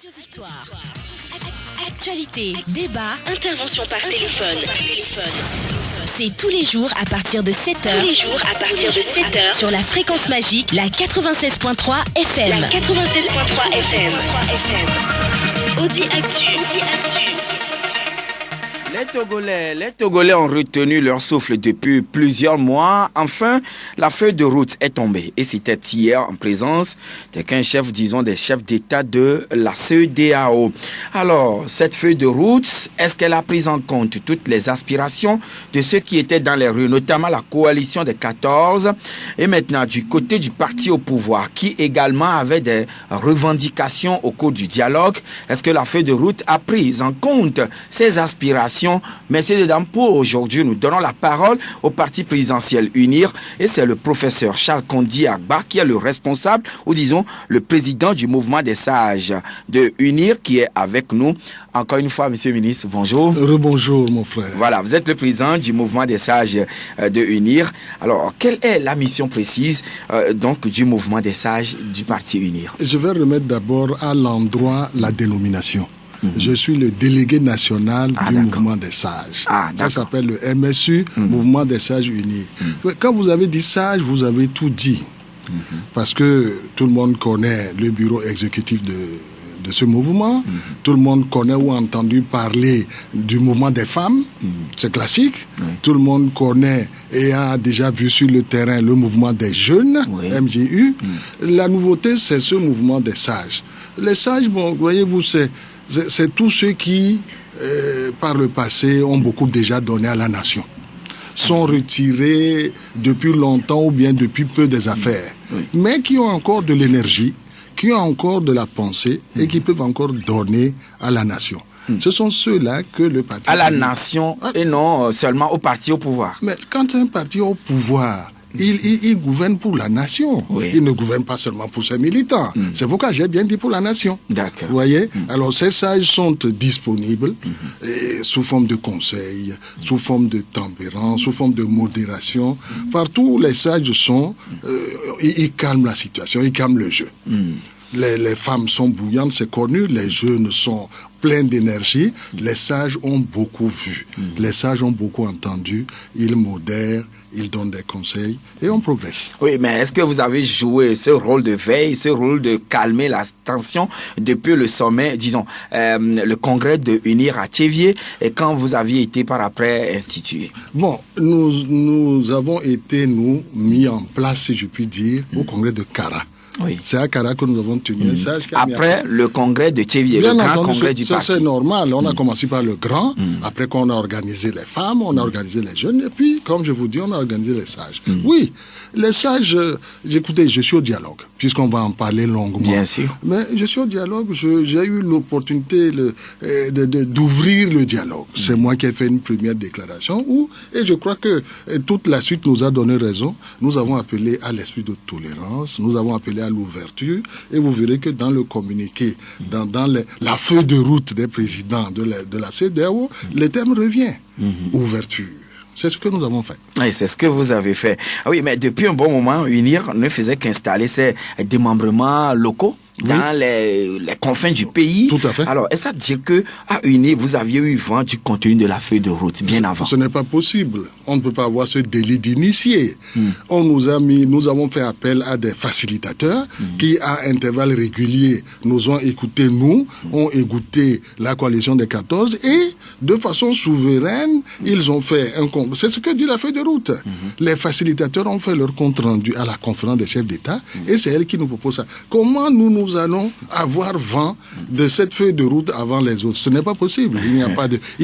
Radio Victoire. Actualité, débat, intervention par téléphone. C'est tous les jours à partir de 7h. Sur la fréquence magique, la 96.3 FM. Audi Actu. Les Togolais ont retenu leur souffle depuis plusieurs mois. Enfin, la feuille de route est tombée. Et c'était hier en présence des chefs d'État de la CEDEAO. Alors, cette feuille de route, est-ce qu'elle a pris en compte toutes les aspirations de ceux qui étaient dans les rues, notamment la coalition des 14, et maintenant du côté du parti au pouvoir, qui également avait des revendications au cours du dialogue? Est-ce que la feuille de route a pris en compte ces aspirations? Messieurs et dames, pour aujourd'hui, nous donnons la parole au parti présidentiel UNIR et c'est le professeur Charles Kondi Agba qui est le responsable, ou disons le président du mouvement des sages de UNIR qui est avec nous. Encore une fois, monsieur le ministre, bonjour. Rebonjour, mon frère. Voilà, vous êtes le président du mouvement des sages de UNIR. Alors, quelle est la mission précise donc du mouvement des sages du parti UNIR? Je vais remettre d'abord à l'endroit la dénomination. Je suis le délégué national du mouvement des sages. Ça s'appelle le MSU, Mouvement des sages unis. Quand vous avez dit sage, vous avez tout dit. Parce que tout le monde connaît le bureau exécutif de ce mouvement. Tout le monde connaît ou a entendu parler du mouvement des femmes. C'est classique. Tout le monde connaît et a déjà vu sur le terrain le mouvement des jeunes, MJU. La nouveauté, c'est ce mouvement des sages. Les sages, bon, voyez-vous, c'est tous ceux qui, par le passé, ont beaucoup déjà donné à la nation. Sont retirés depuis longtemps ou bien depuis peu des affaires. Mais qui ont encore de l'énergie, qui ont encore de la pensée et qui peuvent encore donner à la nation. Ce sont ceux-là que le parti... À la nation et non seulement au parti au pouvoir. Mais quand un parti est au pouvoir... Il gouverne pour la nation. Il ne gouverne pas seulement pour ses militants. C'est pourquoi j'ai bien dit pour la nation. D'accord. Vous voyez? Alors, ces sages sont disponibles sous forme de conseils, sous forme de tempérance, sous forme de modération. Partout où les sages sont, ils calment la situation, ils calment le jeu. Les femmes sont bouillantes, c'est connu. Les jeunes sont pleins d'énergie. Les sages ont beaucoup vu. Les sages ont beaucoup entendu. Ils modèrent. Ils donnent des conseils et on progresse. Oui, mais est-ce que vous avez joué ce rôle de veille, ce rôle de calmer la tension depuis le sommet, disons, le congrès de UNIR à Thiévié, et quand vous aviez été par après institué? Bon, nous avons été, mis en place, si je puis dire, au congrès de Kara. C'est à Kara que nous avons tenu un sage. Après le congrès de Thiévié, le grand congrès du parti. C'est normal. On a commencé par le grand, après qu'on a organisé les femmes, on a organisé les jeunes, et puis, comme je vous dis, on a organisé les sages. Oui, les sages, écoutez, je suis au dialogue, puisqu'on va en parler longuement. Bien sûr. Mais je suis au dialogue, j'ai eu l'opportunité d'ouvrir le dialogue. C'est moi qui ai fait une première déclaration, et je crois que toute la suite nous a donné raison. Nous avons appelé à l'esprit de tolérance, nous avons appelé à l'ouverture, et vous verrez que dans le communiqué, dans la feuille de route des présidents de la CEDEAO, le terme revient. Ouverture. C'est ce que nous avons fait. Oui, c'est ce que vous avez fait. Oui, mais depuis un bon moment, UNIR ne faisait qu'installer ses démembrements locaux dans les confins du pays. Tout à fait. Alors, est-ce à dire que à UNIR, vous aviez eu vent du contenu de la feuille de route bien avant? Ce n'est pas possible. On ne peut pas avoir ce délit d'initié. Nous avons fait appel à des facilitateurs qui, à intervalles réguliers, nous ont écouté, ont écouté la coalition des 14 et, de façon souveraine, ils ont fait un compte. C'est ce que dit la feuille de route. Les facilitateurs ont fait leur compte rendu à la conférence des chefs d'État et c'est elle qui nous propose ça. Comment nous allons avoir vent de cette feuille de route avant les autres? Ce n'est pas possible. Il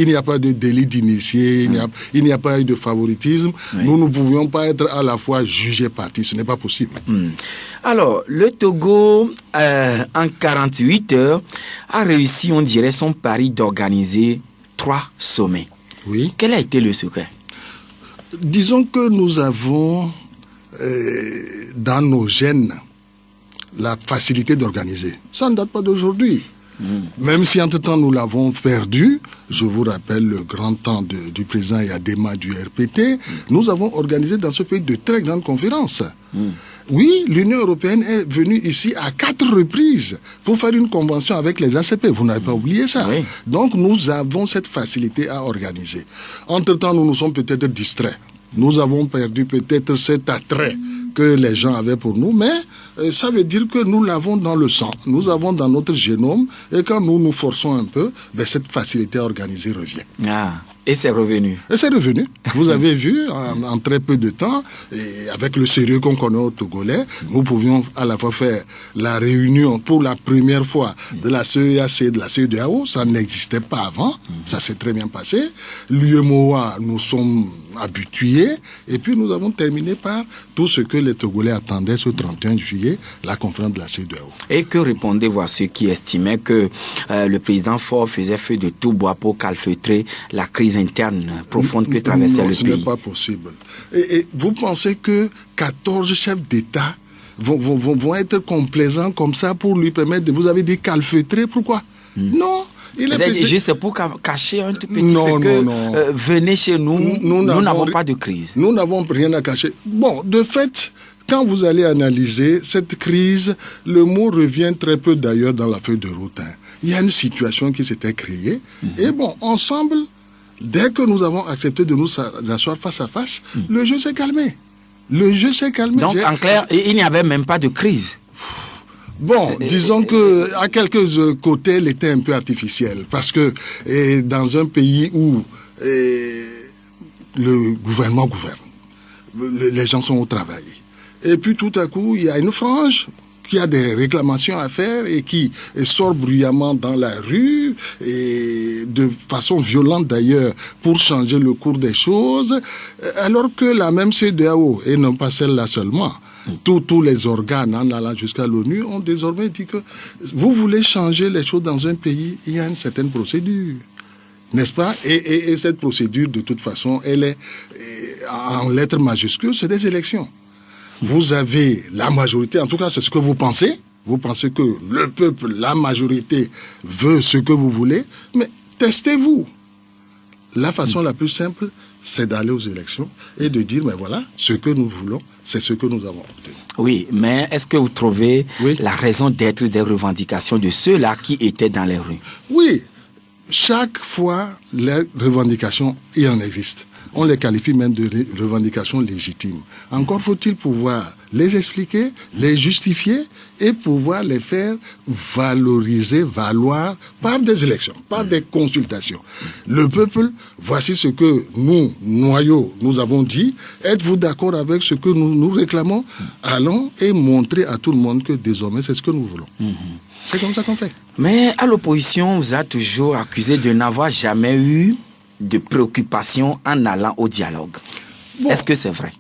n'y a pas de délit d'initié, il n'y a pas eu de favoritisme. Nous ne pouvions pas être à la fois jugés partis. Ce n'est pas possible. Alors, le Togo, en 48 heures, a réussi, on dirait, son pari d'organiser 3 sommets. Oui. Quel a été le secret? Disons que nous avons dans nos gènes la facilité d'organiser. Ça ne date pas d'aujourd'hui. Même si entre-temps nous l'avons perdu, je vous rappelle le grand temps du président Yadema du RPT, nous avons organisé dans ce pays de très grandes conférences. Oui, l'Union européenne est venue ici à 4 reprises pour faire une convention avec les ACP. Vous n'avez pas oublié ça. Oui. Donc, nous avons cette facilité à organiser. Entre-temps, nous nous sommes peut-être distraits. Nous avons perdu peut-être cet attrait que les gens avaient pour nous, mais ça veut dire que nous l'avons dans le sang, nous avons dans notre génome, et quand nous nous forçons un peu, cette facilité à organiser revient. Ah, et c'est revenu. Et c'est revenu. Vous avez vu, en très peu de temps, et avec le sérieux qu'on connaît au Togolais, nous pouvions à la fois faire la réunion pour la première fois de la CEAC et de la CEDEAO. Ça n'existait pas avant. Ça s'est très bien passé. L'UMOA, nous sommes habitués. Et puis nous avons terminé par tout ce que les Togolais attendaient ce 31 juillet, la conférence de la CEDEAO. Et que répondez-vous à ceux qui estimaient que le président Faure faisait feu de tout bois pour calfeutrer la crise interne profonde que traversait le pays? Ce n'est pas possible. Et vous pensez que 14 chefs d'État vont être complaisants comme ça pour lui permettre de... Vous avez dit calfeutrer, pourquoi? Non. Juste pour cacher un tout petit peu que venez chez nous, nous n'avons pas de crise. Nous n'avons rien à cacher. Bon, de fait, quand vous allez analyser cette crise, le mot revient très peu d'ailleurs dans la feuille de route. Il y a une situation qui s'était créée. Et bon, ensemble, dès que nous avons accepté de nous asseoir face à face, le jeu s'est calmé. Le jeu s'est calmé. Donc, en clair, il n'y avait même pas de crise. Bon, disons que à quelques côtés, elle était un peu artificielle, parce que dans un pays où le gouvernement gouverne, les gens sont au travail, et puis tout à coup, il y a une frange qui a des réclamations à faire et qui sort bruyamment dans la rue, et de façon violente d'ailleurs, pour changer le cours des choses, alors que la même CEDEAO, et non pas celle-là seulement, tous les organes en allant jusqu'à l'ONU ont désormais dit que vous voulez changer les choses dans un pays, il y a une certaine procédure. N'est-ce pas? Et cette procédure, de toute façon, elle est en lettres majuscules, c'est des élections. Vous avez la majorité, en tout cas c'est ce que vous pensez. Vous pensez que le peuple, la majorité, veut ce que vous voulez, mais testez-vous. La façon la plus simple, c'est d'aller aux élections et de dire, mais voilà, ce que nous voulons, c'est ce que nous avons obtenu. Oui, mais est-ce que vous trouvez la raison d'être des revendications de ceux-là qui étaient dans les rues? Oui, chaque fois, les revendications, il en existe. On les qualifie même de revendications légitimes. Encore faut-il pouvoir les expliquer, les justifier et pouvoir les faire valoriser, valoir par des élections, par des consultations. Le peuple, voici ce que nous, noyaux, nous avons dit. Êtes-vous d'accord avec ce que nous réclamons? Allons et montrer à tout le monde que désormais c'est ce que nous voulons. C'est comme ça qu'on fait. Mais à l'opposition, on vous a toujours accusé de n'avoir jamais eu de préoccupation en allant au dialogue. Bon, est-ce que c'est vrai?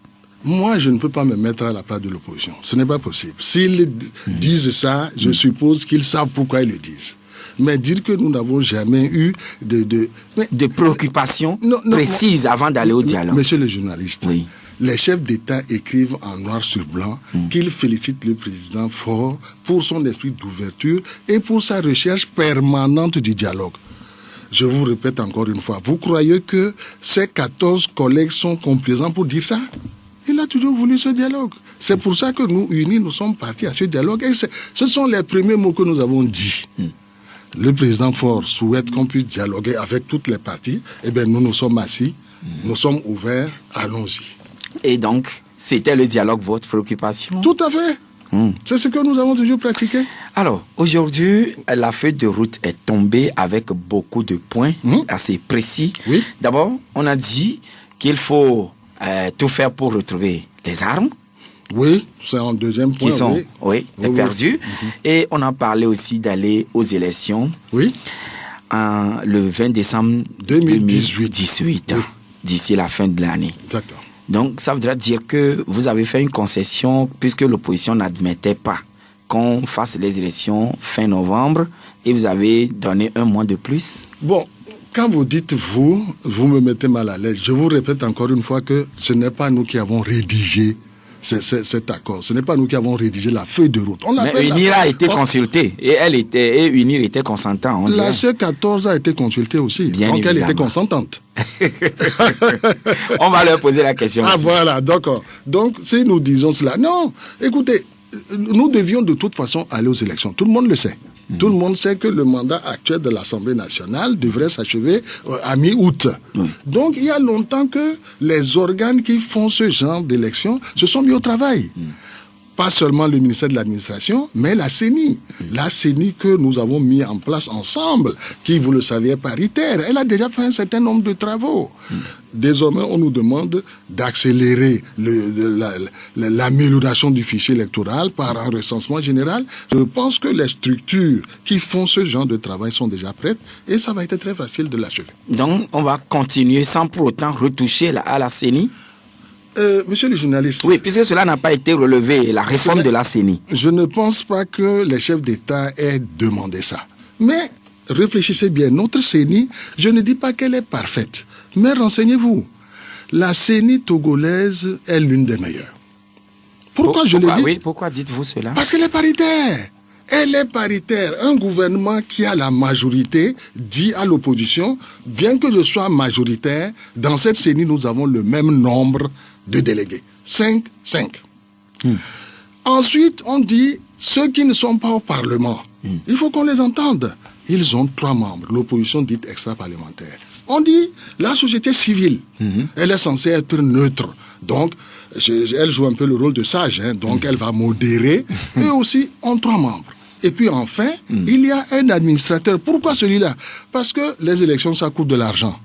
Moi, je ne peux pas me mettre à la place de l'opposition. Ce n'est pas possible. S'ils disent ça, je suppose qu'ils savent pourquoi ils le disent. Mais dire que nous n'avons jamais eu de préoccupation précise avant d'aller au dialogue. Monsieur le journaliste, les chefs d'État écrivent en noir sur blanc qu'ils félicitent le président Faure pour son esprit d'ouverture et pour sa recherche permanente du dialogue. Je vous répète encore une fois, vous croyez que ces 14 collègues sont complaisants pour dire ça? Il a toujours voulu ce dialogue. C'est pour ça que nous, unis, nous sommes partis à ce dialogue. Et ce sont les premiers mots que nous avons dit. Le président Faure souhaite qu'on puisse dialoguer avec toutes les parties. Eh bien, nous sommes assis, nous sommes ouverts, allons-y. Et donc, c'était le dialogue votre préoccupation? Tout à fait. C'est ce que nous avons toujours pratiqué. Alors, aujourd'hui, la feuille de route est tombée avec beaucoup de points assez précis. Oui. D'abord, on a dit qu'il faut tout faire pour retrouver les armes. Oui, c'est un deuxième point. Qui sont perdues. Et on a parlé aussi d'aller aux élections. Oui. Le 20 décembre 2018. D'ici la fin de l'année. Exactement. Donc, ça voudrait dire que vous avez fait une concession puisque l'opposition n'admettait pas qu'on fasse les élections fin novembre et vous avez donné un mois de plus. Bon, quand vous dites vous me mettez mal à l'aise. Je vous répète encore une fois que ce n'est pas nous qui avons rédigé cet accord. Ce n'est pas nous qui avons rédigé la feuille de route. Mais UNIR a été consultée et UNIR était consentant. La C14 a été consultée aussi. Bien donc évidemment. Elle était consentante. On va leur poser la question. Ah aussi. voilà, d'accord. Donc si nous disons cela, non, écoutez, nous devions de toute façon aller aux élections. Tout le monde le sait. Tout le monde sait que le mandat actuel de l'Assemblée nationale devrait s'achever à mi-août. Donc, il y a longtemps que les organes qui font ce genre d'élection se sont mis au travail. Pas seulement le ministère de l'Administration, mais la CENI. La CENI que nous avons mis en place ensemble, qui, vous le savez, est paritaire. Elle a déjà fait un certain nombre de travaux. Désormais, on nous demande d'accélérer l'amélioration du fichier électoral par un recensement général. Je pense que les structures qui font ce genre de travail sont déjà prêtes et ça va être très facile de l'achever. Donc, on va continuer sans pour autant retoucher à la CENI. Monsieur le journaliste... Oui, puisque cela n'a pas été relevé, la réforme de la CENI. Je ne pense pas que les chefs d'État aient demandé ça. Mais réfléchissez bien, notre CENI, je ne dis pas qu'elle est parfaite, mais renseignez-vous. La CENI togolaise est l'une des meilleures. Pourquoi je le dis? Oui, pourquoi dites-vous cela? Parce qu'elle est paritaire. Elle est paritaire. Un gouvernement qui a la majorité dit à l'opposition, bien que je sois majoritaire, dans cette CENI, nous avons le même nombre de délégués. 5. Ensuite, on dit, ceux qui ne sont pas au Parlement, il faut qu'on les entende. Ils ont 3 membres, l'opposition dite extra-parlementaire. On dit, la société civile, elle est censée être neutre. Donc, elle joue un peu le rôle de sage, donc elle va modérer. Eux aussi ont 3 membres. Et puis enfin, il y a un administrateur. Pourquoi celui-là? Parce que les élections, ça coûte de l'argent.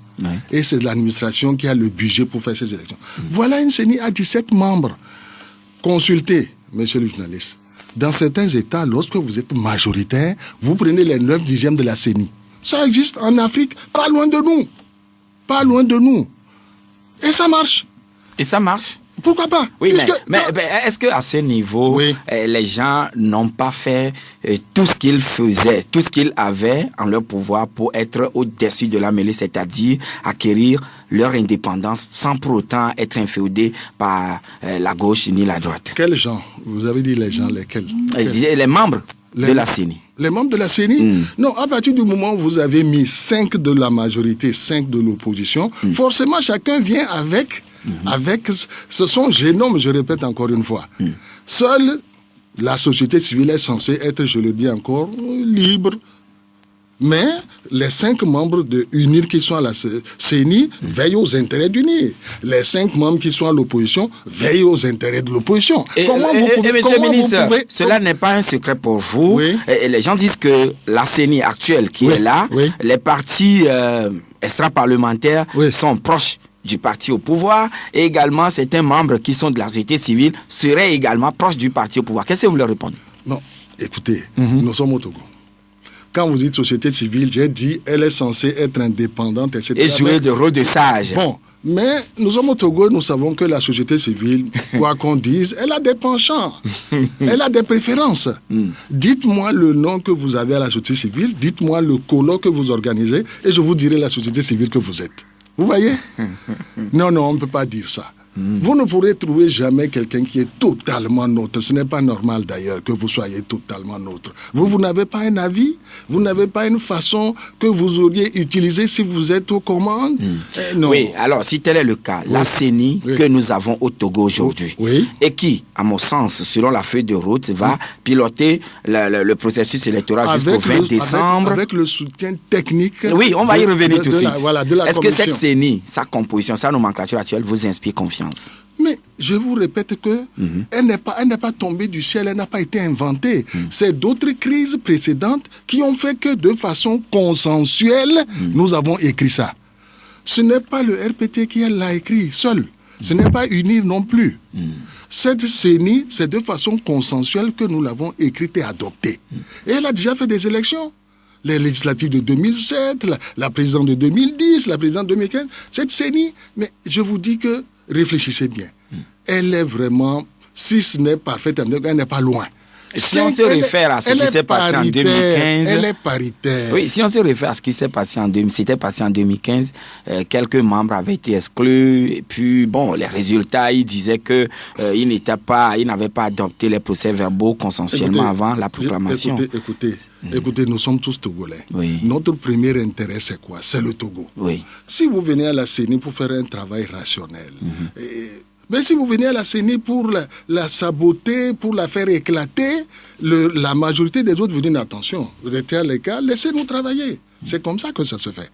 Et c'est l'administration qui a le budget pour faire ces élections. Voilà une CENI à 17 membres. Consultez, monsieur le journaliste. Dans certains États, lorsque vous êtes majoritaire, vous prenez les 9/10 de la CENI. Ça existe en Afrique, pas loin de nous. Pas loin de nous. Et ça marche. Et ça marche? Pourquoi pas? Oui, mais est-ce qu'à ce niveau, les gens n'ont pas fait tout ce qu'ils faisaient, tout ce qu'ils avaient en leur pouvoir pour être au-dessus de la mêlée, c'est-à-dire acquérir leur indépendance sans pour autant être inféodés par la gauche ni la droite? Quels gens? Vous avez dit les gens, lesquels? Les membres de la CENI. Les membres de la CENI? Non, à partir du moment où vous avez mis 5 de la majorité, 5 de l'opposition, forcément chacun vient avec son génome, je répète encore une fois. Seule la société civile est censée être, je le dis encore, libre. Mais les 5 membres de UNIR qui sont à la CENI veillent aux intérêts d'UNIR. Les 5 membres qui sont à l'opposition veillent aux intérêts de l'opposition. Monsieur le ministre, cela n'est pas un secret pour vous. Et les gens disent que la CENI actuelle qui est là, les partis extra-parlementaires sont proches du parti au pouvoir, et également certains membres qui sont de la société civile seraient également proches du parti au pouvoir. Qu'est-ce que vous leur répondez? Non, écoutez, nous sommes au Togo. Quand vous dites société civile, j'ai dit elle est censée être indépendante, etc. Et jouer le rôle de sage. Bon, mais nous sommes au Togo, nous savons que la société civile, quoi qu'on dise, elle a des penchants, elle a des préférences. Dites-moi le nom que vous avez à la société civile, dites-moi le colloque que vous organisez, et je vous dirai la société civile que vous êtes. Vous voyez? Non, on ne peut pas dire ça. Vous ne pourrez trouver jamais quelqu'un qui est totalement neutre. Ce n'est pas normal d'ailleurs que vous soyez totalement neutre. Vous n'avez pas un avis, vous n'avez pas une façon que vous auriez utilisée si vous êtes aux commandes. Non. Oui, alors si tel est le cas, la CENI que nous avons au Togo aujourd'hui, et qui, à mon sens, selon la feuille de route, va piloter le processus électoral jusqu'au 20 décembre. Avec le soutien technique. Oui, on va y revenir tout de suite. Est-ce que cette commission. CENI, sa composition, sa nomenclature actuelle vous inspire confiance? Mais je vous répète que elle n'est pas tombée du ciel, elle n'a pas été inventée. C'est d'autres crises précédentes qui ont fait que de façon consensuelle, nous avons écrit ça. Ce n'est pas le RPT qui l'a écrit seul. Ce n'est pas UNIR non plus. Cette CENI, c'est de façon consensuelle que nous l'avons écrite et adoptée. Et elle a déjà fait des élections. Les législatives de 2007, la présidente de 2010, la présidente de 2015. Cette CENI, mais je vous dis que réfléchissez bien. Elle est vraiment, si ce n'est parfaite, elle n'est pas loin. Si on se réfère à ce qui s'est passé en 2015... Elle est paritaire. Oui, si on se réfère à ce qui s'est passé en 2015, quelques membres avaient été exclus. Et puis, bon, les résultats, ils disaient qu'ils n'avaient pas adopté les procès-verbaux consensuellement avant la proclamation. Écoutez, nous sommes tous Togolais. Oui. Notre premier intérêt, c'est quoi? C'est le Togo. Oui. Si vous venez à la CENI pour faire un travail rationnel... Mais si vous venez à la CENI pour la saboter, pour la faire éclater, la majorité des autres vous disent attention, vous êtes à l'écart, laissez-nous travailler. C'est comme ça que ça se fait.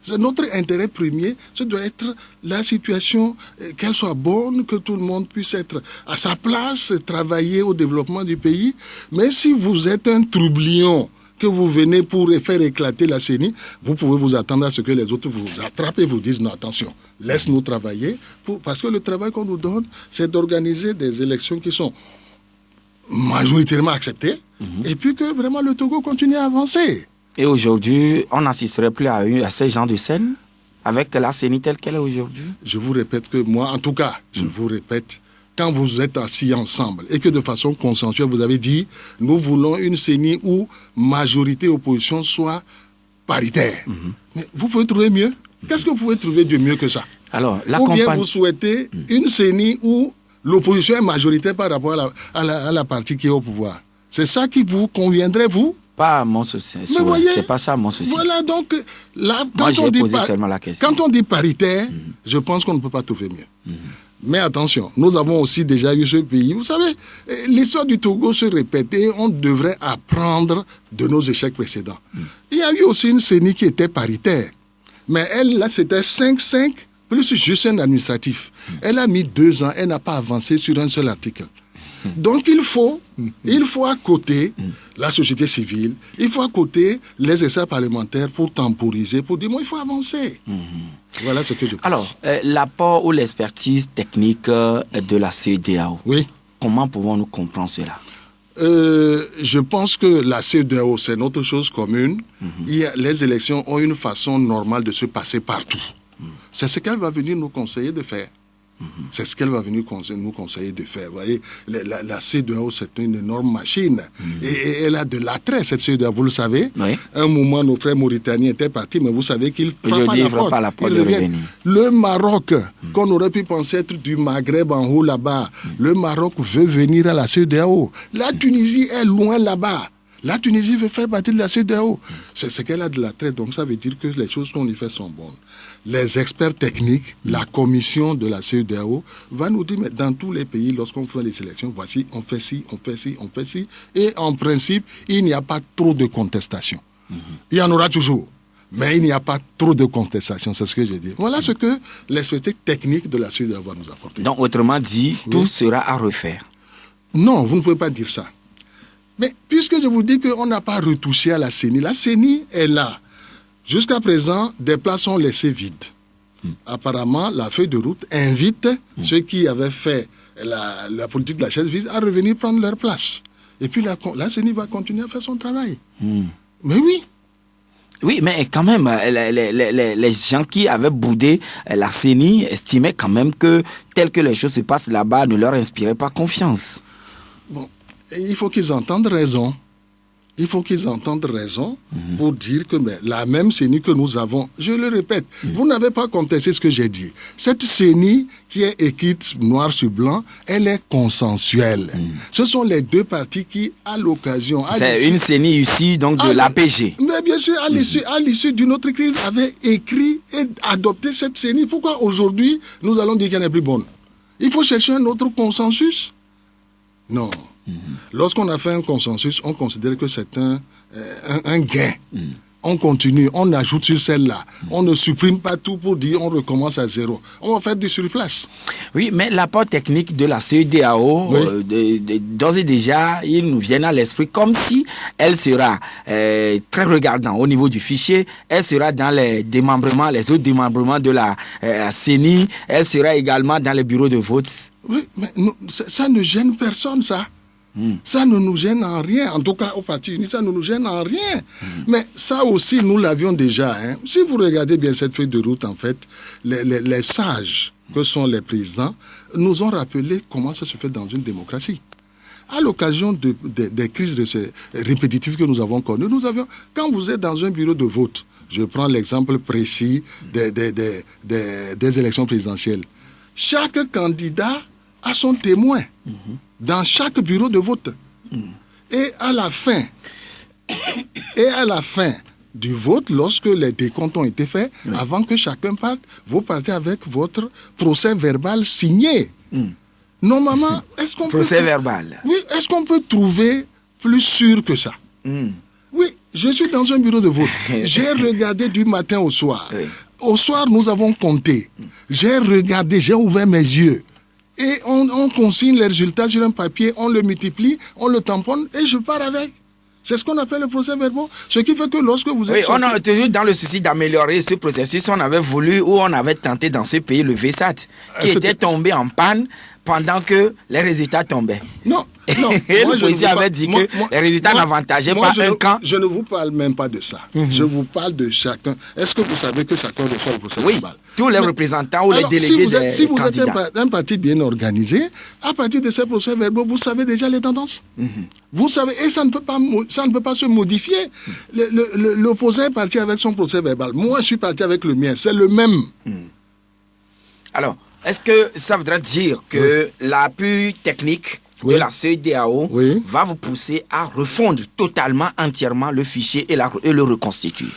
C'est notre intérêt premier, ça doit être la situation, qu'elle soit bonne, que tout le monde puisse être à sa place, travailler au développement du pays. Mais si vous êtes un troublion, que vous venez pour faire éclater la CENI, vous pouvez vous attendre à ce que les autres vous attrapent et vous disent non, attention, laisse-nous travailler, parce que le travail qu'on nous donne, c'est d'organiser des élections qui sont majoritairement acceptées, et puis que vraiment le Togo continue à avancer. Et aujourd'hui, on n'assisterait plus à ce genre de scène avec la CENI telle qu'elle est aujourd'hui? Je vous répète que moi, en tout cas, je vous répète, quand vous êtes assis ensemble et que de façon consensuelle, vous avez dit, nous voulons une CENI où majorité et opposition soient paritaires. Mais vous pouvez trouver mieux? Qu'est-ce que vous pouvez trouver de mieux que ça? Alors, ou bien vous souhaitez une CENI où l'opposition est majoritaire par rapport à la partie qui est au pouvoir. C'est ça qui vous conviendrait, vous? Pas à mon souci. C'est pas ça mon souci. Voilà, donc, là, quand on dit paritaire, je pense qu'on ne peut pas trouver mieux. Mais attention, nous avons aussi déjà eu ce pays. Vous savez, l'histoire du Togo se répète et on devrait apprendre de nos échecs précédents. Il y a eu aussi une CENI qui était paritaire. Mais elle, là, c'était 5-5 plus juste un administratif. Elle a mis 2 ans, elle n'a pas avancé sur un seul article. Donc il faut à côté la société civile, il faut à côté les experts parlementaires pour temporiser, pour dire, il faut avancer. Voilà ce que je pense. Alors, l'apport ou l'expertise technique de la CEDEAO, oui. Comment pouvons-nous comprendre cela? Je pense que la CEDEAO, c'est notre chose commune. Les élections ont une façon normale de se passer partout. C'est ce qu'elle va venir nous conseiller de faire. C'est ce qu'elle va venir nous conseiller de faire. Vous voyez, la CEDEAO, c'est une énorme machine. Et elle a de l'attrait, cette CEDEAO, vous le savez. Oui. Un moment, nos frères mauritaniens étaient partis, mais vous savez qu'ils ne frappent pas la porte. Le Maroc, qu'on aurait pu penser être du Maghreb en haut là-bas, le Maroc veut venir à la CEDEAO. La Tunisie est loin là-bas. La Tunisie veut faire partie de la CEDEAO. C'est ce qu'elle a de l'attrait, donc ça veut dire que les choses qu'on y fait sont bonnes. Les experts techniques, la commission de la CEDEAO va nous dire, mais dans tous les pays, lorsqu'on fait les élections, voici, on fait ci, on fait ci, on fait ci. Et en principe, il n'y a pas trop de contestation. Il y en aura toujours, mais il n'y a pas trop de contestation, c'est ce que je dis. Voilà ce que l'expertise technique de la CEDEAO va nous apporter. Donc, autrement dit, tout sera à refaire. Non, vous ne pouvez pas dire ça. Mais puisque je vous dis qu'on n'a pas retouché à la CENI est là. Jusqu'à présent, des places sont laissées vides. Apparemment, la feuille de route invite ceux qui avaient fait la politique de la chaise vide à revenir prendre leur place. Et puis la CENI va continuer à faire son travail. Mais oui. Oui, mais quand même, les gens qui avaient boudé la CENI estimaient quand même que, tel que les choses se passent là-bas, ne leur inspiraient pas confiance. Bon, il faut qu'ils entendent raison. Il faut qu'ils entendent raison pour dire que la même CENI que nous avons, je le répète, vous n'avez pas contesté ce que j'ai dit. Cette CENI qui est écrite noir sur blanc, elle est consensuelle. Ce sont les deux partis qui, à l'occasion... C'est une CENI ici, donc de l'APG. Mais bien sûr, à l'issue d'une autre crise, avait écrit et adopté cette CENI. Pourquoi aujourd'hui, nous allons dire qu'elle n'est plus bonne? Il faut chercher un autre consensus? Non. Lorsqu'on a fait un consensus, on considère que c'est un gain. On continue, on ajoute sur celle-là. On ne supprime pas tout pour dire on recommence à zéro. On va faire du surplace. Oui, mais l'apport technique de la CEDEAO, d'ores et déjà, ils nous viennent à l'esprit comme si elle sera très regardante au niveau du fichier. Elle sera dans les autres démembrements de la CENI. Elle sera également dans les bureaux de vote. Oui, mais ça ne gêne personne, ça. Ça ne nous gêne en rien. En tout cas, au Parti uni, ça ne nous gêne en rien. Mais ça aussi, nous l'avions déjà. Si vous regardez bien cette feuille de route, en fait, les sages que sont les présidents nous ont rappelé comment ça se fait dans une démocratie. à l'occasion des crises répétitives que nous avons connues, quand vous êtes dans un bureau de vote, je prends l'exemple précis des élections présidentielles, chaque candidat a son témoin dans chaque bureau de vote. Et à la fin du vote, lorsque les décomptes ont été faits, avant que chacun parte, vous partez avec votre procès verbal signé. Normalement, est-ce qu'on verbal. Oui, est-ce qu'on peut trouver plus sûr que ça? Oui, je suis dans un bureau de vote. J'ai regardé du matin au soir. Au soir, nous avons compté. J'ai regardé, j'ai ouvert mes yeux. Et on consigne les résultats sur un papier, on le multiplie, on le tamponne et je pars avec. C'est ce qu'on appelle le procès verbal. Ce qui fait que lorsque vous êtes... Oui, on a toujours dans le souci d'améliorer ce processus, on avait voulu ou on avait tenté dans ce pays le VSAT, qui était tombé en panne pendant que les résultats tombaient. Non. Et le policier avait dit que les résultats n'avantageaient pas un camp. Je ne vous parle même pas de ça. Je vous parle de chacun. Est-ce que vous savez que chacun reçoit le procès verbal? Oui, tous les représentants ou les délégués des si vous candidats. êtes un parti bien organisé, à partir de ces procès verbaux, vous savez déjà les tendances. Vous savez, et ça ne peut pas se modifier. L'opposant est parti avec son procès verbal. Moi, je suis parti avec le mien. C'est le même. Alors, est-ce que ça voudrait dire que l'appui technique de la CEDEAO va vous pousser à refondre totalement, entièrement le fichier et le reconstituer?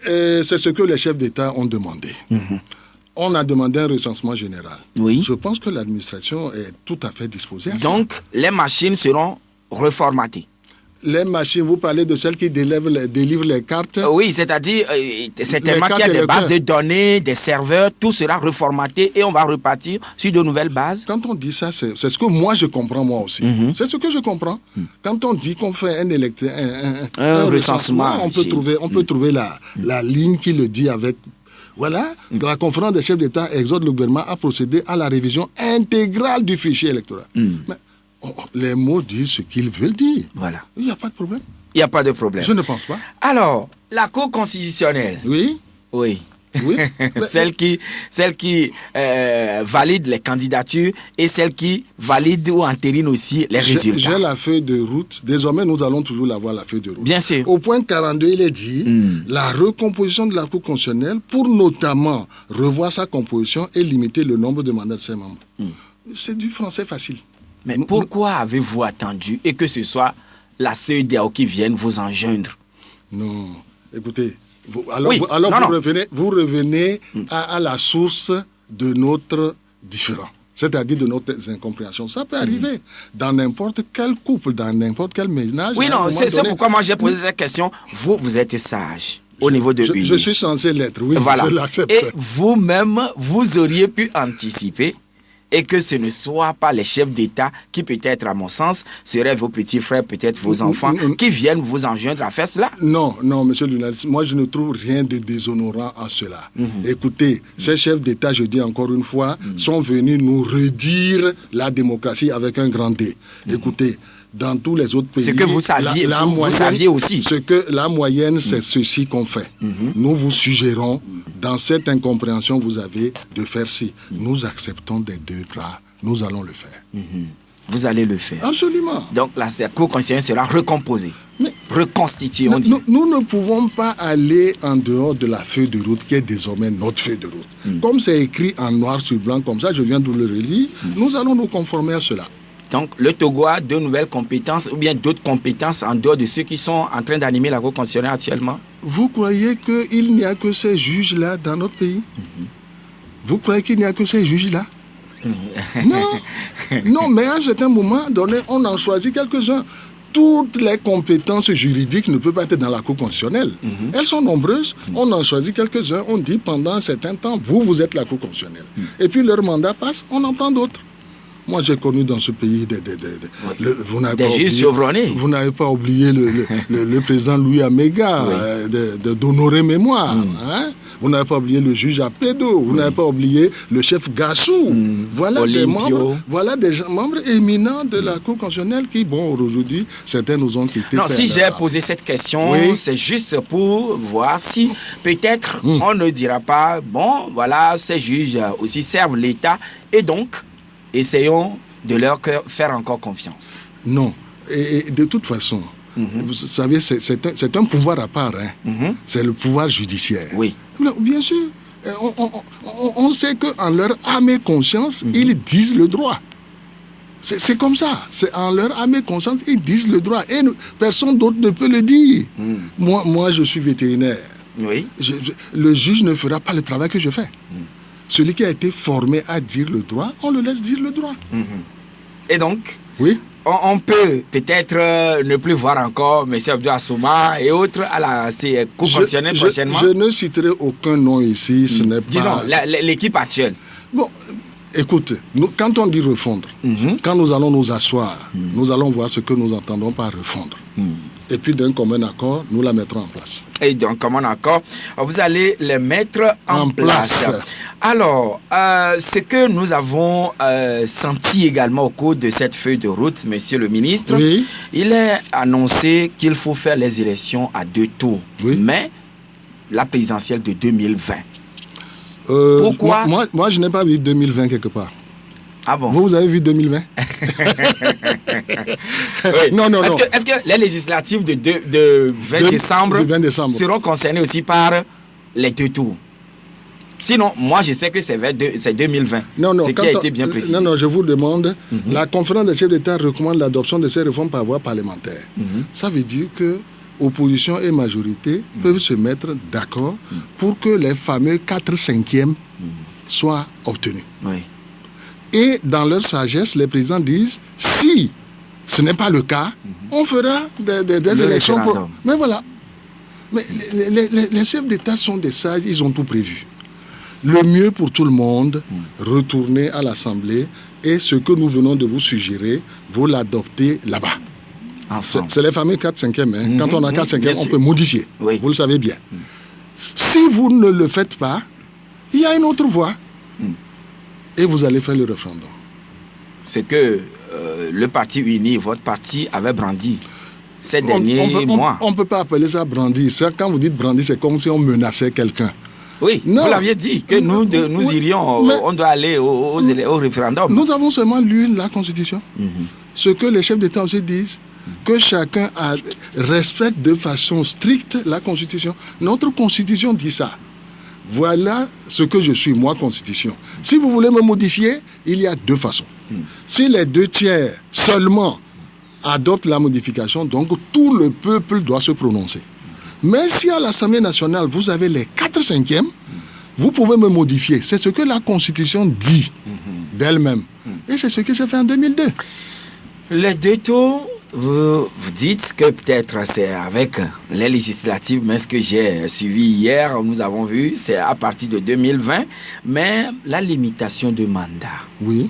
C'est ce que les chefs d'État ont demandé. On a demandé un recensement général. Je pense que l'administration est tout à fait disposée à ça. Donc, les machines seront reformatées. Les machines, vous parlez de celles qui délivrent les cartes? Oui, c'est-à-dire, certainement qu'il y a des bases de données, des serveurs, tout sera reformaté et on va repartir sur de nouvelles bases. Quand on dit ça, c'est ce que moi je comprends moi aussi. C'est ce que je comprends. Quand on dit qu'on fait un recensement, on peut trouver la ligne qui le dit avec... Voilà, la conférence des chefs d'État exhorte le gouvernement à procéder à la révision intégrale du fichier électoral. Mais les mots disent ce qu'ils veulent dire. Voilà. Il n'y a pas de problème. Il n'y a pas de problème. Je ne pense pas. Alors, la Cour constitutionnelle. Oui. celle qui valide les candidatures et celle qui valide ou entérine aussi les résultats. J'ai la feuille de route. Désormais, nous allons toujours l'avoir, la feuille de route. Bien sûr. Au point 42, il est dit la recomposition de la Cour constitutionnelle pour notamment revoir sa composition et limiter le nombre de mandats de ses membres. C'est du français facile. Mais pourquoi avez-vous attendu et que ce soit la CEDEAO qui vienne vous enjoindre? Non, écoutez, vous revenez à la source de notre différend, c'est-à-dire de notre incompréhension. Ça peut arriver dans n'importe quel couple, dans n'importe quel ménage. Oui, non, c'est pourquoi moi j'ai posé cette question. Vous êtes sage au niveau de je suis censé l'être, oui, voilà. Je l'accepte. Et vous-même, vous auriez pu anticiper et que ce ne soit pas les chefs d'État qui, peut-être, à mon sens, seraient vos petits frères, peut-être vos enfants, qui viennent vous enjoindre à faire cela. Non, monsieur le journaliste, moi je ne trouve rien de déshonorant en cela. Écoutez, ces chefs d'État, je dis encore une fois, sont venus nous redire la démocratie avec un grand D. Écoutez, dans tous les autres pays... Ce que vous saviez, vous saviez aussi. Ce que la moyenne, c'est ceci qu'on fait. Nous vous suggérons, dans cette incompréhension vous avez, de faire ci. Nous acceptons des deux bras. Nous allons le faire. Vous allez le faire. Absolument. Donc la Cour constitutionnelle sera recomposée, reconstituée, on dit. Nous ne pouvons pas aller en dehors de la feuille de route qui est désormais notre feuille de route. Comme c'est écrit en noir sur blanc, comme ça, je viens de le relire, nous allons nous conformer à cela. Donc, le Togo a de nouvelles compétences ou bien d'autres compétences en dehors de ceux qui sont en train d'animer la Cour constitutionnelle actuellement? Vous croyez qu'il n'y a que ces juges-là dans notre pays? Vous croyez qu'il n'y a que ces juges-là? Non, mais à un certain moment donné, on en choisit quelques-uns. Toutes les compétences juridiques ne peuvent pas être dans la Cour constitutionnelle. Elles sont nombreuses. On en choisit quelques-uns. On dit pendant un certain temps, vous êtes la Cour constitutionnelle. Et puis leur mandat passe, on en prend d'autres. Moi, j'ai connu dans ce pays vous n'avez pas oublié le président Louis Améga, d'honorer mémoire. Hein? Vous n'avez pas oublié le juge Apédo. Vous n'avez pas oublié le chef Gassou. Voilà des membres éminents de la Cour constitutionnelle qui, aujourd'hui, certains nous ont quittés. Non, si j'ai posé cette question, c'est juste pour voir si peut-être on ne dira pas, ces juges aussi servent l'État et donc essayons de leur faire encore confiance? Non. Et de toute façon, vous savez, c'est un pouvoir à part. C'est le pouvoir judiciaire. Oui. Bien sûr. On sait qu'en leur âme et conscience, ils disent le droit. C'est comme ça. C'est en leur âme et conscience, ils disent le droit. Et personne d'autre ne peut le dire. Moi, je suis vétérinaire. Oui. Le juge ne fera pas le travail que je fais. Celui qui a été formé à dire le droit, on le laisse dire le droit. Et donc, oui, on peut peut-être ne plus voir encore M. Abdou Assouma et autres à la Cour constitutionnelle prochainement. Je ne citerai aucun nom ici, ce n'est pas... Disons, l'équipe actuelle. Bon, écoute, quand on dit refondre, quand nous allons nous asseoir, nous allons voir ce que nous entendons par refondre. Et puis d'un commun accord, nous la mettrons en place. Et d'un commun accord, vous allez les mettre en place. Alors, ce que nous avons senti également au cours de cette feuille de route, monsieur le ministre, oui. Il est annoncé qu'il faut faire les élections à 2 tours. Oui. Mais la présidentielle de 2020. Pourquoi? Moi, je n'ai pas vu 2020 quelque part. Ah bon? Vous avez vu 2020? Oui. Non. Est-ce que les législatives de 20 décembre seront concernées aussi par les 2 tours? Sinon, moi, je sais que c'est 2020. Ce qui a été bien précisé. Non, je vous demande, la conférence des chefs d'État recommande l'adoption de ces réformes par voie parlementaire. Ça veut dire que opposition et majorité peuvent se mettre d'accord pour que les fameux 4/5 soient obtenus. Oui. Et dans leur sagesse, les présidents disent, si ce n'est pas le cas, on fera des élections. Mais voilà. Mais les chefs d'État sont des sages, ils ont tout prévu. Le mieux pour tout le monde, retourner à l'Assemblée et ce que nous venons de vous suggérer, vous l'adoptez là-bas. C'est les fameux 4/5. Quand on a 4/5, on peut modifier. Oui. Vous le savez bien. Si vous ne le faites pas, il y a une autre voie. Et vous allez faire le référendum. C'est que le parti uni, votre parti, avait brandi ces derniers mois. On ne peut pas appeler ça brandir. Quand vous dites brandir, c'est comme si on menaçait quelqu'un. Oui, non. Vous l'aviez dit, que nous irions, on doit aller au référendum. Nous avons seulement lu la Constitution. Ce que les chefs d'État aussi disent, que chacun respecte de façon stricte la Constitution. Notre Constitution dit ça. Voilà ce que je suis, moi, Constitution. Si vous voulez me modifier, il y a 2 façons. Si les 2/3 seulement adoptent la modification, donc tout le peuple doit se prononcer. Mais si à l'Assemblée nationale, vous avez les 4/5, vous pouvez me modifier. C'est ce que la Constitution dit d'elle-même. Et c'est ce qui s'est fait en 2002. Les 2 tours, vous dites que peut-être c'est avec les législatives, mais ce que j'ai suivi hier, nous avons vu, c'est à partir de 2020. Mais la limitation de mandat, oui,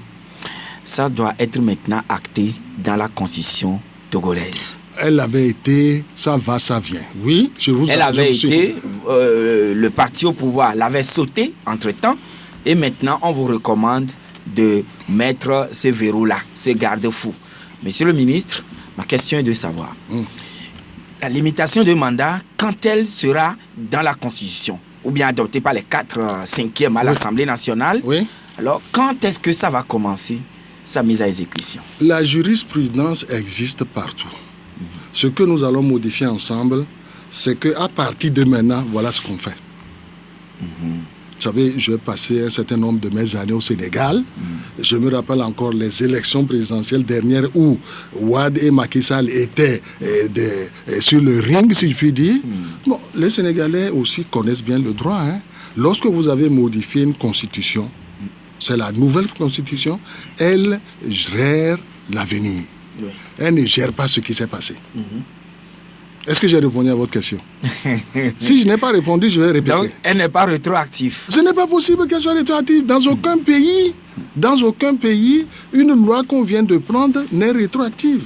ça doit être maintenant acté dans la Constitution togolaise. Elle avait été, ça va, ça vient. Oui, elle avait été, le parti au pouvoir l'avait sauté entre-temps, et maintenant on vous recommande de mettre ce verrou-là, ce garde-fou. Monsieur le ministre, ma question est de savoir, la limitation de mandat, quand elle sera dans la Constitution, ou bien adoptée par les 4/5 à l'Assemblée nationale, alors quand est-ce que ça va commencer, sa mise à exécution? La jurisprudence existe partout. Ce que nous allons modifier ensemble, c'est qu'à partir de maintenant, voilà ce qu'on fait. Vous savez, j'ai passé un certain nombre de mes années au Sénégal. Je me rappelle encore les élections présidentielles dernières où Wade et Macky Sall étaient sur le ring, si je puis dire. Bon, les Sénégalais aussi connaissent bien le droit. Lorsque vous avez modifié une constitution, c'est la nouvelle constitution, elle gère l'avenir. Oui. Elle ne gère pas ce qui s'est passé. Est-ce que j'ai répondu à votre question? Si je n'ai pas répondu, je vais répéter. Donc, elle n'est pas rétroactive. Ce n'est pas possible qu'elle soit rétroactive. Dans aucun pays, une loi qu'on vient de prendre n'est rétroactive.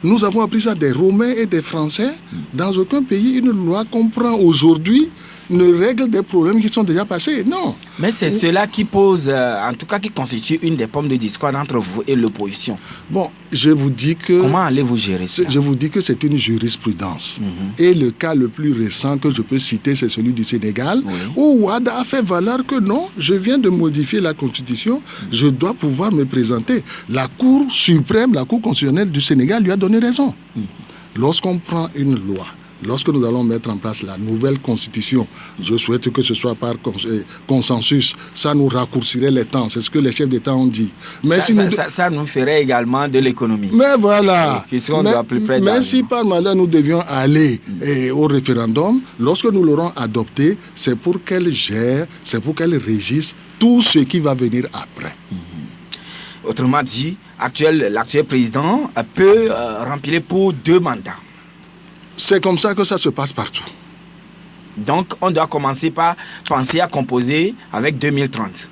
Nous avons appris ça des Romains et des Français. Dans aucun pays, une loi qu'on prend aujourd'hui ne règle des problèmes qui sont déjà passés. Non. Mais c'est cela qui pose, en tout cas qui constitue une des pommes de discorde entre vous et l'opposition. Bon, je vous dis que... Comment allez-vous gérer ça? Je vous dis que c'est une jurisprudence. Et le cas le plus récent que je peux citer, c'est celui du Sénégal, où Wade a fait valoir que non, je viens de modifier la Constitution, je dois pouvoir me présenter. La Cour suprême, la Cour constitutionnelle du Sénégal lui a donné raison. Lorsqu'on prend une loi, lorsque nous allons mettre en place la nouvelle constitution, je souhaite que ce soit par consensus. Ça nous raccourcirait les temps. C'est ce que les chefs d'État ont dit. Mais ça nous ferait également de l'économie. Mais voilà. Mais si par malheur nous devions aller au référendum, lorsque nous l'aurons adopté, c'est pour qu'elle gère, c'est pour qu'elle régisse tout ce qui va venir après. Autrement dit, l'actuel président peut remplir pour 2 mandats. C'est comme ça que ça se passe partout. Donc, on doit commencer par penser à composer avec 2030.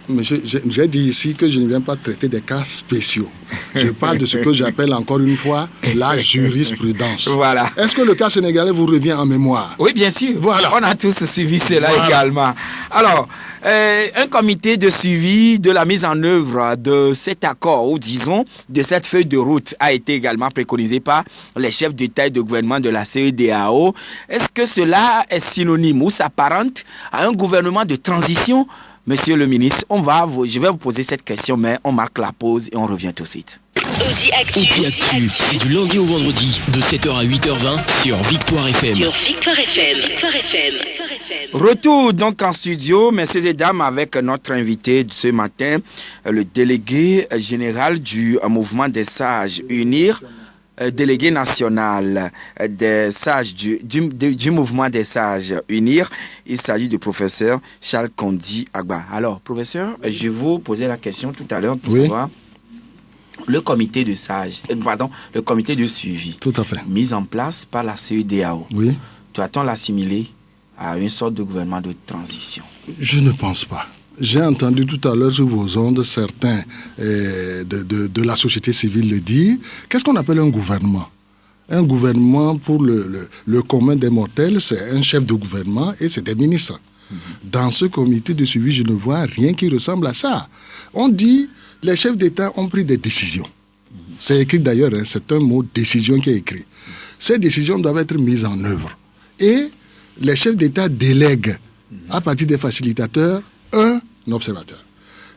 Mais j'ai dit ici que je ne viens pas traiter des cas spéciaux. Je parle de ce que j'appelle encore une fois la jurisprudence. Voilà. Est-ce que le cas sénégalais vous revient en mémoire? Oui, bien sûr. Voilà. On a tous suivi cela également. Alors, un comité de suivi de la mise en œuvre de cet accord, ou disons de cette feuille de route, a été également préconisé par les chefs d'État et de gouvernement de la CEDEAO. Est-ce que cela est synonyme ou s'apparente à un gouvernement de transition? Monsieur le ministre, je vais vous poser cette question, mais on marque la pause et on revient tout de suite. Audi Actu. C'est du lundi au vendredi, de 7h à 8h20 sur Victoire FM. Retour donc en studio, messieurs et dames, avec notre invité de ce matin, le délégué général du mouvement des sages UNIR, délégué national des sages du mouvement des sages UNIR. Il s'agit du professeur Charles Kondi Agba. Alors, professeur, je vous posais la question tout à l'heure de savoir le comité de sages, le comité de suivi. Tout à fait. Mis en place par la CEDEAO. Oui. Doit-on l'assimiler à une sorte de gouvernement de transition? Je ne pense pas. J'ai entendu tout à l'heure sur vos ondes certains de la société civile le dire. Qu'est-ce qu'on appelle un gouvernement? Un gouvernement, pour le commun des mortels, c'est un chef de gouvernement et c'est des ministres. Dans ce comité de suivi, je ne vois rien qui ressemble à ça. On dit, les chefs d'État ont pris des décisions. C'est écrit d'ailleurs, c'est un mot décision qui est écrit. Ces décisions doivent être mises en œuvre. Et les chefs d'État délèguent, à partir des facilitateurs, un observateur.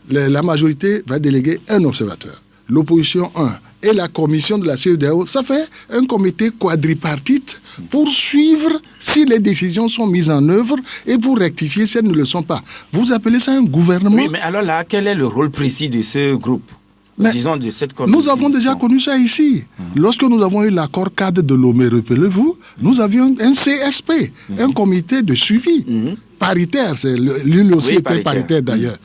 La majorité va déléguer un observateur. L'opposition, un. Et la commission de la CEDEAO, ça fait un comité quadripartite pour suivre si les décisions sont mises en œuvre et pour rectifier si elles ne le sont pas. Vous appelez ça un gouvernement? Oui, mais alors là, quel est le rôle précis de ce groupe? Disons de cette commission. Nous avons déjà connu ça ici. Lorsque nous avons eu l'accord cadre de Lomé, rappelez-vous, nous avions un CSP, un comité de suivi paritaire. Lui aussi était paritaire d'ailleurs.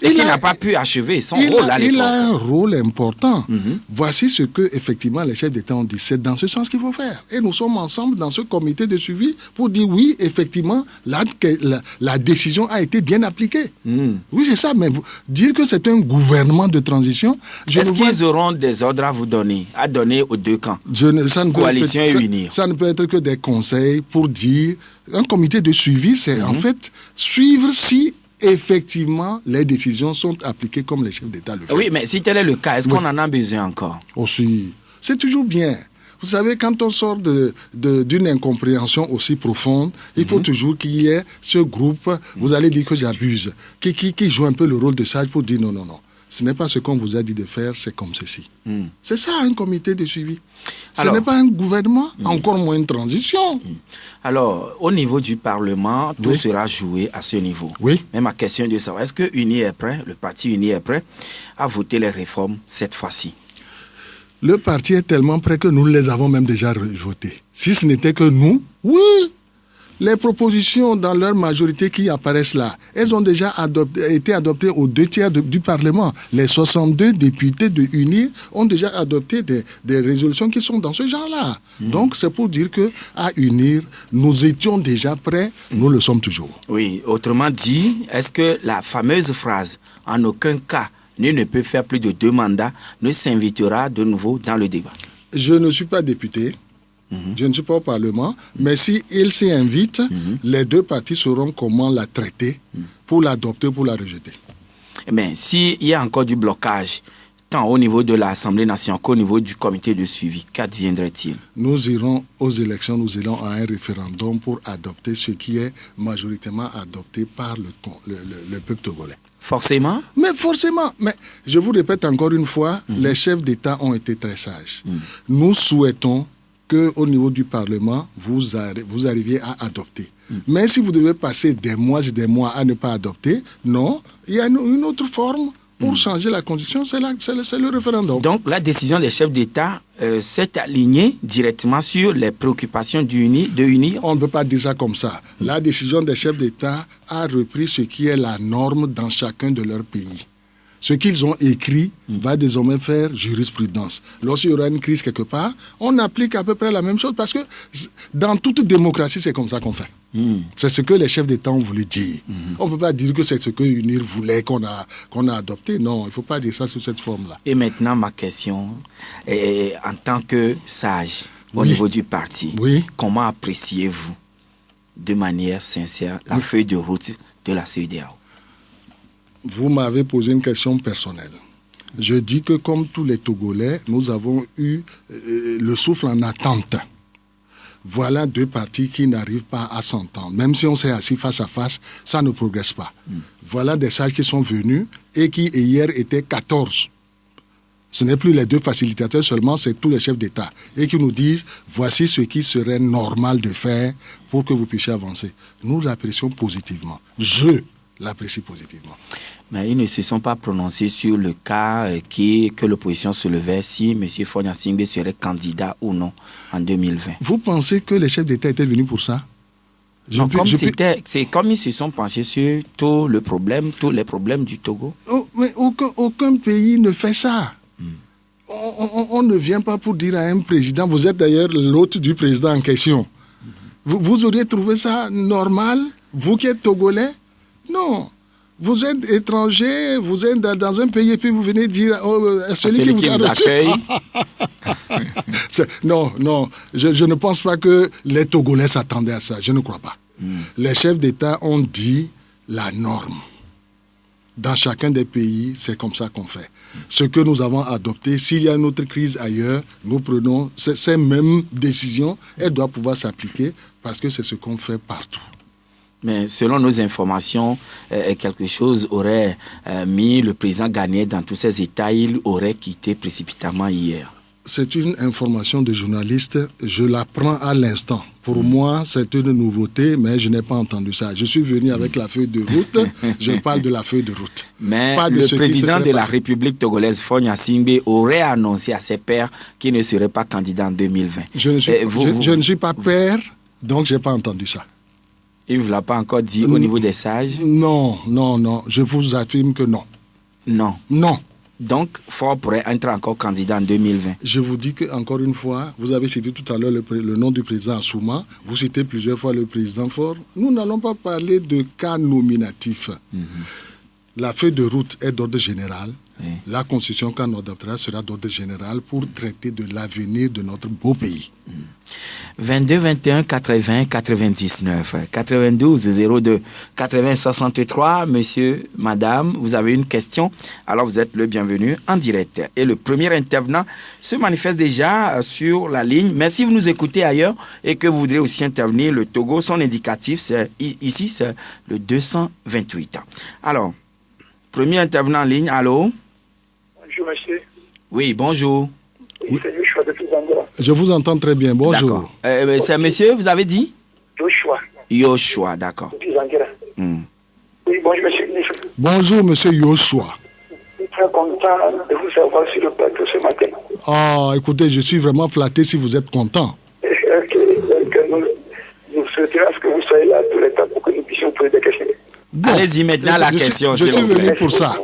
Il n'a pas pu achever son rôle à l'époque. Il a un rôle important. Voici ce que, effectivement, les chefs d'État ont dit. C'est dans ce sens qu'il faut faire. Et nous sommes ensemble dans ce comité de suivi pour dire oui, effectivement, la décision a été bien appliquée. Oui, c'est ça. Mais dire que c'est un gouvernement de transition... Est-ce qu'ils auront des ordres à donner aux deux camps? Coalition et UNIR. Ça ne peut être que des conseils pour dire... Un comité de suivi, c'est en fait suivre si... effectivement, les décisions sont appliquées comme les chefs d'État le font. Oui, mais si tel est le cas, est-ce qu'on en a besoin encore? Aussi, c'est toujours bien. Vous savez, quand on sort d'une incompréhension aussi profonde, il faut toujours qu'il y ait ce groupe, vous allez dire que j'abuse, qui joue un peu le rôle de sage pour dire non. Ce n'est pas ce qu'on vous a dit de faire, c'est comme ceci. C'est ça, un comité de suivi. Ce n'est pas un gouvernement, encore moins une transition. Alors, au niveau du Parlement, tout sera joué à ce niveau. Oui. Mais ma question est de savoir, est-ce que UNIR est prêt, le parti UNIR est prêt à voter les réformes cette fois-ci? Le parti est tellement prêt que nous les avons même déjà votées. Si ce n'était que nous, oui. Les propositions dans leur majorité qui apparaissent là, elles ont déjà été adoptées aux 2/3 du Parlement. Les 62 députés de UNIR ont déjà adopté des résolutions qui sont dans ce genre-là. Donc c'est pour dire qu'à UNIR, nous étions déjà prêts, nous le sommes toujours. Oui, autrement dit, est-ce que la fameuse phrase « en aucun cas, nul ne peut faire plus de 2 mandats » ne s'invitera de nouveau dans le débat? Je ne suis pas député. Je ne suis pas au Parlement, mais s'il s'y invite, les deux parties sauront comment la traiter pour l'adopter, pour la rejeter. Mais s'il y a encore du blocage, tant au niveau de l'Assemblée nationale qu'au niveau du comité de suivi, qu'adviendrait-il? Nous irons aux élections, nous irons à un référendum pour adopter ce qui est majoritairement adopté par le peuple togolais. Forcément? Mais forcément. Mais je vous répète encore une fois, les chefs d'État ont été très sages. Nous souhaitons qu'au niveau du Parlement, vous arriviez à adopter. Mais si vous devez passer des mois et des mois à ne pas adopter, non, il y a une autre forme pour changer la condition, c'est le référendum. Donc la décision des chefs d'État s'est alignée directement sur les préoccupations de UNIR? On ne peut pas dire ça comme ça. La décision des chefs d'État a repris ce qui est la norme dans chacun de leurs pays. Ce qu'ils ont écrit va désormais faire jurisprudence. Lorsqu'il y aura une crise quelque part, on applique à peu près la même chose parce que dans toute démocratie, c'est comme ça qu'on fait. C'est ce que les chefs d'État ont voulu dire. On ne peut pas dire que c'est ce que UNIR voulait qu'on a adopté. Non, il ne faut pas dire ça sous cette forme-là. Et maintenant, ma question, en tant que sage au niveau du parti, comment appréciez-vous de manière sincère la feuille de route de la CEDEAO? Vous m'avez posé une question personnelle. Je dis que comme tous les Togolais, nous avons eu le souffle en attente. Voilà deux partis qui n'arrivent pas à s'entendre. Même si on s'est assis face à face, ça ne progresse pas. Voilà des sages qui sont venus et qui hier étaient 14. Ce n'est plus les deux facilitateurs seulement, c'est tous les chefs d'État. Et qui nous disent, voici ce qui serait normal de faire pour que vous puissiez avancer. Nous l'apprécions positivement. Je l'apprécie positivement. Mais ils ne se sont pas prononcés sur le cas que l'opposition se levait si M. Fonya Singbe serait candidat ou non en 2020. Vous pensez que les chefs d'État étaient venus pour ça? C'est comme ils se sont penchés sur tous les problèmes du Togo. Mais aucun pays ne fait ça. On ne vient pas pour dire à un président, vous êtes d'ailleurs l'hôte du président en question. Vous auriez trouvé ça normal, vous qui êtes Togolais? Non. Vous êtes étranger, vous êtes dans un pays et puis vous venez dire celui qui vous accueille. Non, je ne pense pas que les Togolais s'attendaient à ça, je ne crois pas. Les chefs d'État ont dit la norme. Dans chacun des pays, c'est comme ça qu'on fait. Ce que nous avons adopté, s'il y a une autre crise ailleurs, nous prenons ces mêmes décisions, elles doivent pouvoir s'appliquer parce que c'est ce qu'on fait partout. Mais selon nos informations, quelque chose aurait mis le président ghanéen dans tous ces états. Il aurait quitté précipitamment hier. C'est une information de journaliste. Je la prends à l'instant. Pour moi, c'est une nouveauté, mais je n'ai pas entendu ça. Je suis venu avec la feuille de route. Je parle de la feuille de route. Mais le président de la République togolaise, Fonya Singbe, aurait annoncé à ses pairs qu'il ne serait pas candidat en 2020. Je ne suis pas père, donc je n'ai pas entendu ça. Il ne vous l'a pas encore dit au niveau des sages? Non. Je vous affirme que non. Non. Donc, Faure pourrait être encore candidat en 2020. Je vous dis qu'encore une fois, vous avez cité tout à l'heure le nom du président Assouma. Vous citez plusieurs fois le président Faure. Nous n'allons pas parler de cas nominatifs. La feuille de route est d'ordre général. La constitution qu'on adoptera sera d'ordre général pour traiter de l'avenir de notre beau pays. 22 21 80 99 92 02 80 63. Monsieur, madame, vous avez une question, alors vous êtes le bienvenu en direct. Et le premier intervenant se manifeste déjà sur la ligne. Mais si vous nous écoutez ailleurs et que vous voudrez aussi intervenir, le Togo, son indicatif, c'est ici, c'est le 228. Alors, premier intervenant en ligne, allô? Bonjour, monsieur. Oui, bonjour. Oui. C'est Yoshua depuis Zangara. Je vous entends très bien. Bonjour. C'est monsieur, vous avez dit? Yoshua, d'accord. Depuis Zangara. Oui, bonjour, monsieur. Bonjour, monsieur Yoshua. Je suis très content de vous savoir sur le plateau ce matin. Ah, écoutez, je suis vraiment flatté si vous êtes content. Nous souhaitons à ce que vous soyez là tout le temps pour que nous puissions poser des questions. Bon, allez-y maintenant la question. Je suis venu pour ça.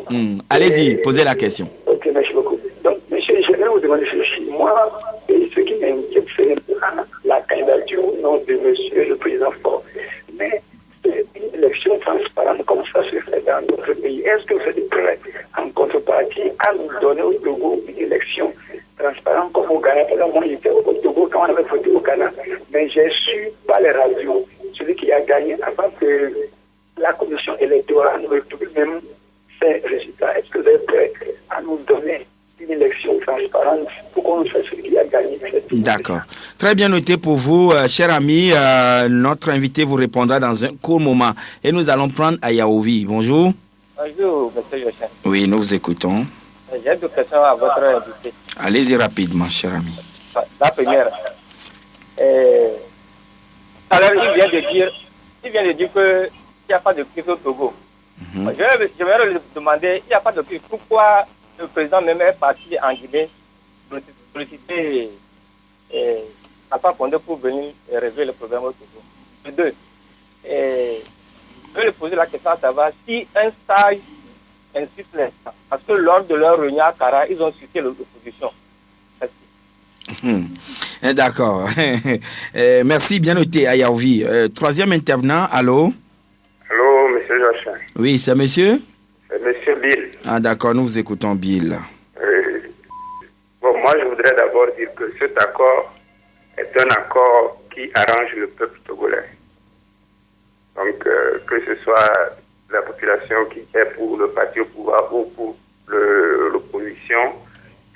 Allez-y, posez la question. Ok, merci beaucoup. Donc, monsieur, j'aimerais vous demander ceci. Moi, ce qui m'inquiète, c'est la candidature ou non de monsieur le président Faure. Mais c'est une élection transparente comme ça se fait dans notre pays. Est-ce que vous êtes prêt, en contrepartie, à nous donner au Togo une élection transparente comme au Ghana? Parce que moi, j'étais au Togo quand on avait voté au Ghana. à la radio, celui qui a gagné avant que la commission électorale ne retrouve même ces résultats. Est-ce que vous êtes prêts à nous donner une élection transparente pour qu'on sache celui qui a gagné cette élection? D'accord. Très bien noté pour vous, cher ami. Notre invité vous répondra dans un court moment. Et nous allons prendre Ayaovi. Bonjour. Bonjour, monsieur Yoshin. Oui, nous vous écoutons. J'ai deux questions à votre invité. Allez-y rapidement, cher ami. La première. Alors, il vient de dire qu'il n'y a pas de crise au Togo. Je vais lui demander, il n'y a pas de crise. Pourquoi le président même est parti en Guinée pour solliciter Alpha Condé pour venir régler le problème au Togo? Et deux, je vais lui poser la question à savoir si un stage incite les gens. Parce que lors de leur réunion à Kara, ils ont cité l'opposition. D'accord. Merci, bien noté, Ayaovi. Troisième intervenant, allô? Allô, monsieur Jachin. Oui, c'est monsieur? C'est monsieur Bill. Ah, d'accord, nous vous écoutons, Bill. Bon, moi, je voudrais d'abord dire que cet accord est un accord qui arrange le peuple togolais. Donc, que ce soit la population qui est pour le parti au pouvoir ou pour l'opposition,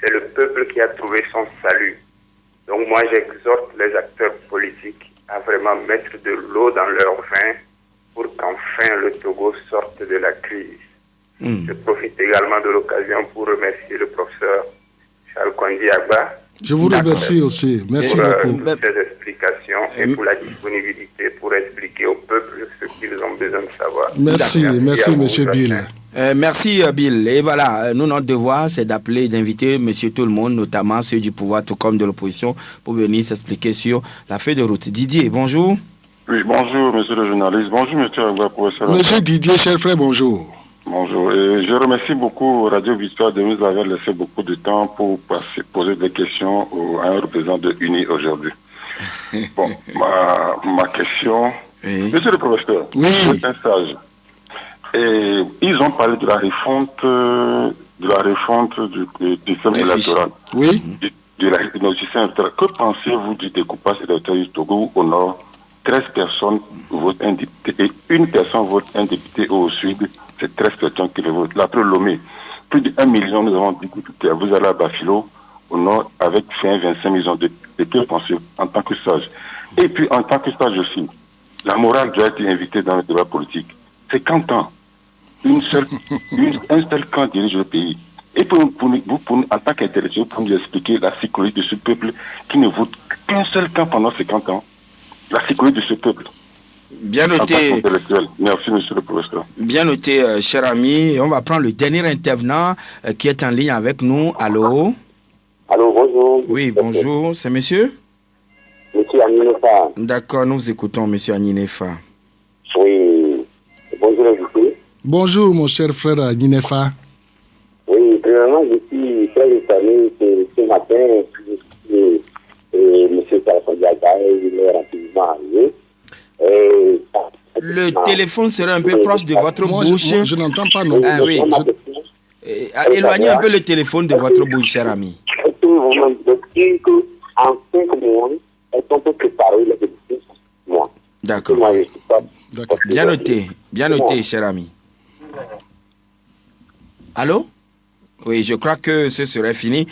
c'est le peuple qui a trouvé son salut. Donc moi, j'exhorte les acteurs politiques à vraiment mettre de l'eau dans leur vin pour qu'enfin le Togo sorte de la crise. Je profite également de l'occasion pour remercier le professeur Charles Kondi Agba. Je vous remercie aussi. Merci beaucoup. Pour ces explications et pour la disponibilité pour expliquer au peuple ce qu'ils ont besoin de savoir. Merci, monsieur Bill. Merci Bill. Et voilà, nous, notre devoir, c'est d'appeler, d'inviter monsieur tout le monde, notamment ceux du pouvoir, tout comme de l'opposition, pour venir s'expliquer sur la feuille de route. Didier, bonjour. Oui, bonjour, monsieur le journaliste. Bonjour, monsieur Agba, professeur. Monsieur Didier, cher frère, bonjour. Bonjour. Et je remercie beaucoup Radio Victoire de nous avoir laissé beaucoup de temps pour poser des questions à un représentant de UNI aujourd'hui. Bon, ma question, monsieur le professeur, c'est un stage. Et ils ont parlé de la refonte du système électoral. Oui. Du système électoral. Que pensez-vous du découpage électoral du Togo au nord? 13 personnes votent un député et une personne vote un député au sud. C'est 13 personnes qui le votent. L'après Lomé, plus de 1 million, nous avons députés. Vous allez à Bafilo, au nord, avec 25 millions de que pensez-vous en tant que sage? Et puis, en tant que sage aussi, la morale doit être invitée dans le débat politique. C'est quand un seul camp dirige le pays. Et pour en tant qu'intellectuel, pour nous expliquer la psychologie de ce peuple qui ne vote qu'un seul camp pendant 50 ans. La psychologie de ce peuple. Bien noté. Merci, monsieur le professeur. Bien noté, cher ami. On va prendre le dernier intervenant qui est en ligne avec nous. Allô? Allô, bonjour. Oui, bonjour. C'est monsieur? Monsieur Aninefa. D'accord, nous écoutons monsieur Aninefa. Oui. Bonjour, invité. Bonjour, mon cher frère Aninefa. Oui, premièrement, je suis très étonné que ce matin, monsieur Sarkozy, il est rapidement arrivé. Le téléphone serait un peu proche de votre bouche. Je n'entends pas, non. Ah oui. Éloignez un peu le téléphone de votre bouche, cher ami. En 5 mois, elles sont préparées les députés. D'accord. Bien noté, cher ami. Allô? Oui, je crois que ce serait fini.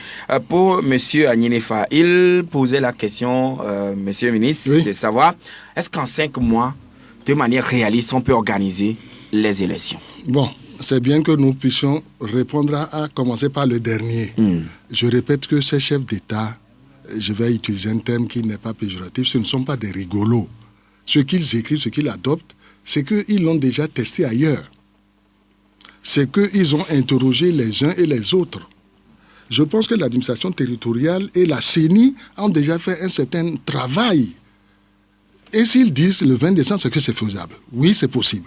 Pour M. Aninefa, il posait la question, Monsieur le ministre, de savoir, est-ce qu'en 5 mois, de manière réaliste, on peut organiser les élections? Bon, c'est bien que nous puissions répondre à commencer par le dernier. Je répète que ces chefs d'État, je vais utiliser un terme qui n'est pas péjoratif, ce ne sont pas des rigolos. Ce qu'ils écrivent, ce qu'ils adoptent, c'est qu'ils l'ont déjà testé ailleurs. C'est qu'ils ont interrogé les uns et les autres. Je pense que l'administration territoriale et la CENI ont déjà fait un certain travail. Et s'ils disent le 20 décembre, c'est que c'est faisable. Oui, c'est possible.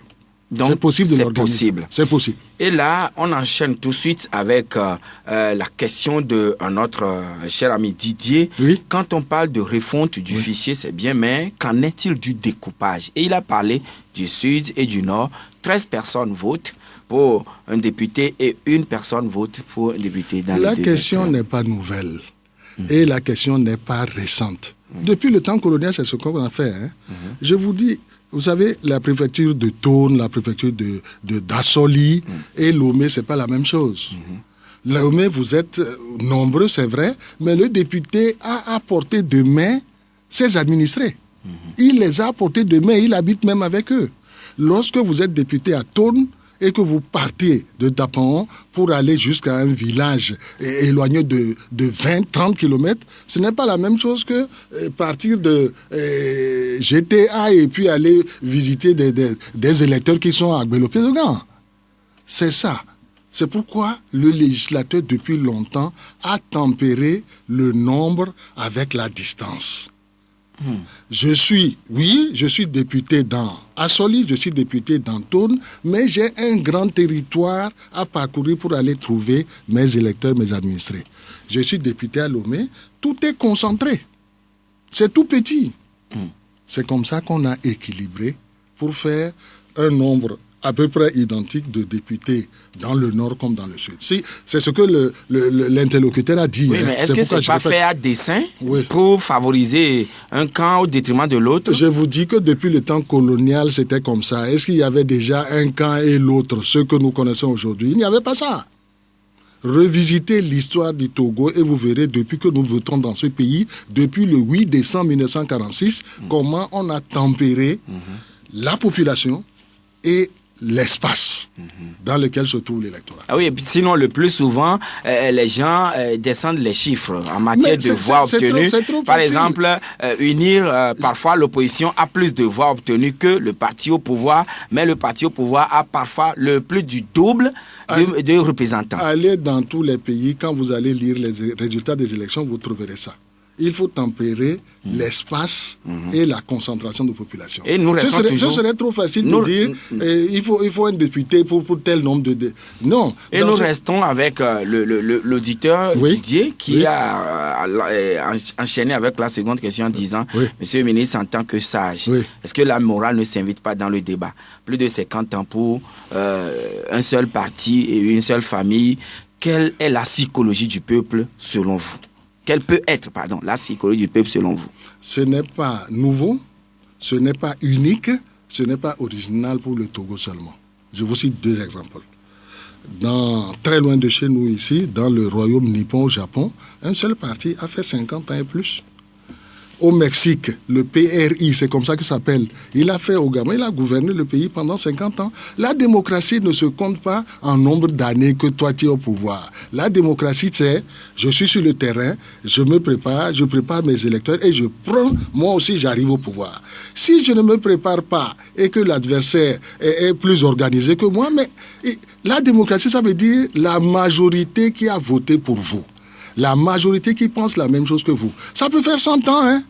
Donc, c'est possible de l'organiser. C'est possible. Et là, on enchaîne tout de suite avec la question de notre cher ami Didier. Oui. Quand on parle de refonte du fichier, c'est bien, mais qu'en est-il du découpage? Et il a parlé du Sud et du Nord. 13 personnes votent pour un député et une personne vote pour un député. Dans la question n'est pas nouvelle et la question n'est pas récente. Depuis le temps colonial, c'est ce qu'on a fait. Je vous dis, vous savez, la préfecture de Thônes, la préfecture d'Assoli et Lomé, c'est pas la même chose. Lomé, vous êtes nombreux, c'est vrai, mais le député a apporté de main ses administrés. Il les a apportés de main, il habite même avec eux. Lorsque vous êtes député à Thônes et que vous partez de Tapaon pour aller jusqu'à un village éloigné de 20-30 km, ce n'est pas la même chose que partir de GTA et puis aller visiter des électeurs qui sont à Gbelo-Pézogan. C'est ça. C'est pourquoi le législateur, depuis longtemps, a tempéré le nombre avec la distance. Je suis député dans Assoli, je suis député dans Thônes, mais j'ai un grand territoire à parcourir pour aller trouver mes électeurs, mes administrés. Je suis député à Lomé, tout est concentré. C'est tout petit. C'est comme ça qu'on a équilibré pour faire un nombre à peu près identique de députés dans le nord comme dans le sud. C'est ce que l'interlocuteur a dit. Oui, mais est-ce que ce n'est pas fait à dessein pour favoriser un camp au détriment de l'autre? Je vous dis que depuis le temps colonial, c'était comme ça. Est-ce qu'il y avait déjà un camp et l'autre, ce que nous connaissons aujourd'hui? Il n'y avait pas ça. Revisitez l'histoire du Togo et vous verrez, depuis que nous votons dans ce pays, depuis le 8 décembre 1946, comment on a tempéré la population et l'espace dans lequel se trouve l'électorat. Ah oui, et puis sinon, le plus souvent, les gens descendent les chiffres en matière de voix obtenues. Par exemple, parfois l'opposition a plus de voix obtenues que le parti au pouvoir, mais le parti au pouvoir a parfois le plus du double de représentants. Allez dans tous les pays, quand vous allez lire les résultats des élections, vous trouverez ça. Il faut tempérer l'espace et la concentration de population. Et nous restons toujours... Ce serait trop facile de dire il faut un député pour tel nombre de... Non. Et nous restons avec l'auditeur Didier qui a enchaîné avec la seconde question en disant Monsieur le ministre, en tant que sage, est-ce que la morale ne s'invite pas dans le débat? Plus de 50 ans pour un seul parti et une seule famille. Quelle est la psychologie du peuple selon vous? Quelle peut être, la psychologie du peuple selon vous? Ce n'est pas nouveau, ce n'est pas unique, ce n'est pas original pour le Togo seulement. Je vous cite 2 exemples. Très loin de chez nous ici, dans le royaume nippon au Japon, un seul parti a fait 50 ans et plus. Au Mexique, le PRI, c'est comme ça qu'il s'appelle, il a fait au Gabon, il a gouverné le pays pendant 50 ans. La démocratie ne se compte pas en nombre d'années que toi tu es au pouvoir. La démocratie, c'est, je suis sur le terrain, je me prépare, je prépare mes électeurs et je prends, moi aussi j'arrive au pouvoir. Si je ne me prépare pas et que l'adversaire est plus organisé que moi, mais la démocratie, ça veut dire la majorité qui a voté pour vous. La majorité qui pense la même chose que vous. Ça peut faire 100 ans, hein.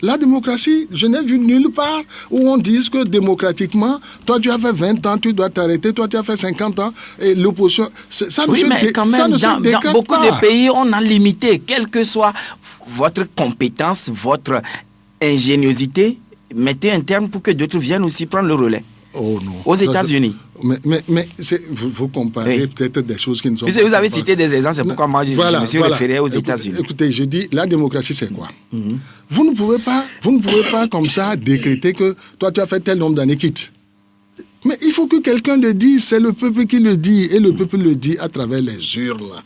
La démocratie, je n'ai vu nulle part où on dise que démocratiquement, toi tu as fait 20 ans, tu dois t'arrêter, toi tu as fait 50 ans, et l'opposition... Ça ne dans beaucoup de pays, on a limité, quelle que soit votre compétence, votre ingéniosité, mettez un terme pour que d'autres viennent aussi prendre le relais. Oh non. Aux États-Unis. Mais vous comparez peut-être des choses qui ne sont pas... Vous avez cité des exemples, c'est pourquoi moi je me suis référé aux États-Unis. Écoutez, je dis, la démocratie c'est quoi? Vous ne pouvez pas comme ça décréter que toi tu as fait tel nombre d'années, quitte. Mais il faut que quelqu'un le dise, c'est le peuple qui le dit, et le peuple le dit à travers les urnes.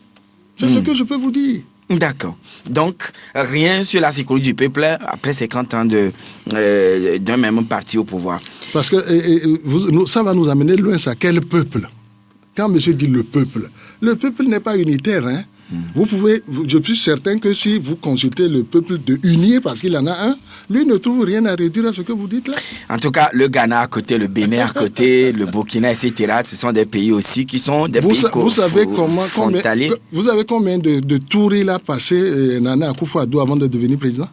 C'est ce que je peux vous dire. D'accord. Donc, rien sur la psychologie du peuple après 50 ans d'un même parti au pouvoir. Parce que ça va nous amener loin, ça. Quel peuple? Quand monsieur dit le peuple n'est pas unitaire, hein. Je suis certain que si vous consultez le peuple de unir, parce qu'il en a un, lui ne trouve rien à réduire à ce que vous dites là. En tout cas, le Ghana à côté, le Bénin à côté, le Burkina, etc., ce sont des pays aussi qui sont des pays frontaliers. Vous savez combien de tours il a passé Nana Akufo-Addo avant de devenir président?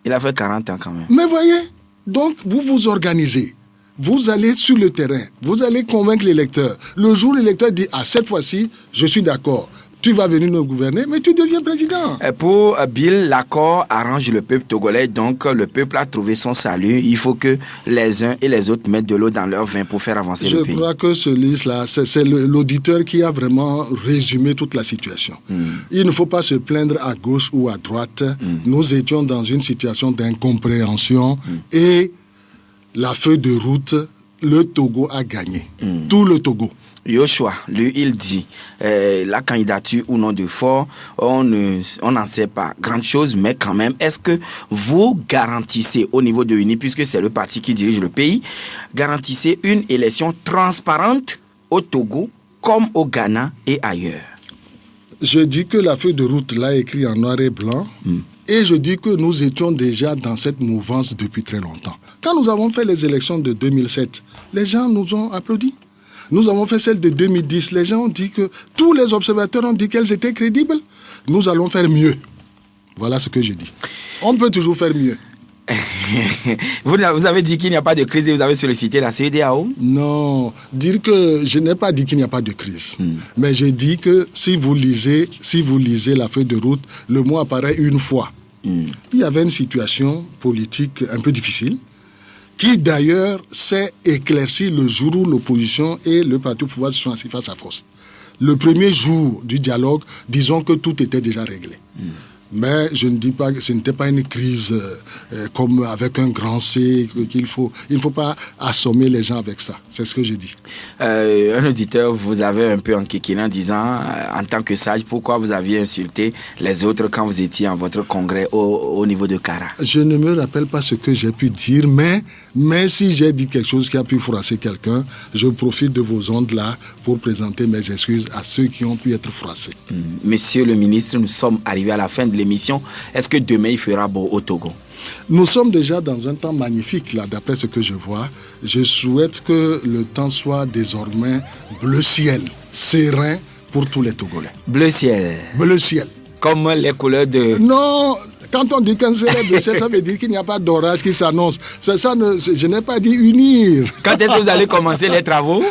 Il a fait 40 ans quand même. Mais voyez, donc vous vous organisez. Vous allez sur le terrain, vous allez convaincre l'électeur. Le jour où l'électeur dit, cette fois-ci, je suis d'accord. tu vas venir nous gouverner, mais tu deviens président. Pour Bill, l'accord arrange le peuple togolais, donc le peuple a trouvé son salut. Il faut que les uns et les autres mettent de l'eau dans leur vin pour faire avancer le pays. Je crois que ce livre-là, c'est l'auditeur qui a vraiment résumé toute la situation. Il ne faut pas se plaindre à gauche ou à droite. Nous étions dans une situation d'incompréhension et la feuille de route, le Togo a gagné. Tout le Togo. Yoshua, lui, il dit, la candidature ou non de Faure, on n'en sait pas grand-chose, mais quand même, est-ce que vous garantissez au niveau de l'UNI, puisque c'est le parti qui dirige le pays, garantissez une élection transparente au Togo, comme au Ghana et ailleurs? Je dis que la feuille de route l'a écrit en noir et blanc, et je dis que nous étions déjà dans cette mouvance depuis très longtemps. Quand nous avons fait les élections de 2007, les gens nous ont applaudi. Nous avons fait celle de 2010. Les gens ont dit que... Tous les observateurs ont dit qu'elles étaient crédibles. Nous allons faire mieux. Voilà ce que je dis. On peut toujours faire mieux. Vous avez dit qu'il n'y a pas de crise et vous avez sollicité la CEDEAO? Non, je n'ai pas dit qu'il n'y a pas de crise. Mais j'ai dit que si vous lisez la feuille de route, le mot apparaît une fois. Il y avait une situation politique un peu difficile, qui d'ailleurs s'est éclairci le jour où l'opposition et le parti au pouvoir se sont assis face à face. Le premier jour du dialogue, disons que tout était déjà réglé. Mais je ne dis pas que ce n'était pas une crise comme avec un grand C, il ne faut pas assommer les gens avec ça. C'est ce que je dis. Un auditeur vous avait un peu enquiquiné en disant, en tant que sage, pourquoi vous aviez insulté les autres quand vous étiez en votre congrès au niveau de Kara? Je ne me rappelle pas ce que j'ai pu dire, mais si j'ai dit quelque chose qui a pu froisser quelqu'un, je profite de vos ondes-là pour présenter mes excuses à ceux qui ont pu être froissés. Monsieur le ministre, nous sommes arrivés à la fin de l'émission. Est-ce que demain il fera beau au Togo? Nous sommes déjà dans un temps magnifique, là, d'après ce que je vois. Je souhaite que le temps soit désormais bleu ciel, serein pour tous les Togolais. Bleu ciel. Bleu ciel. Comme les couleurs de... Non, quand on dit qu'un ciel est bleu ciel, ça veut dire qu'il n'y a pas d'orage qui s'annonce. Je n'ai pas dit unir. Quand est-ce que vous allez commencer les travaux?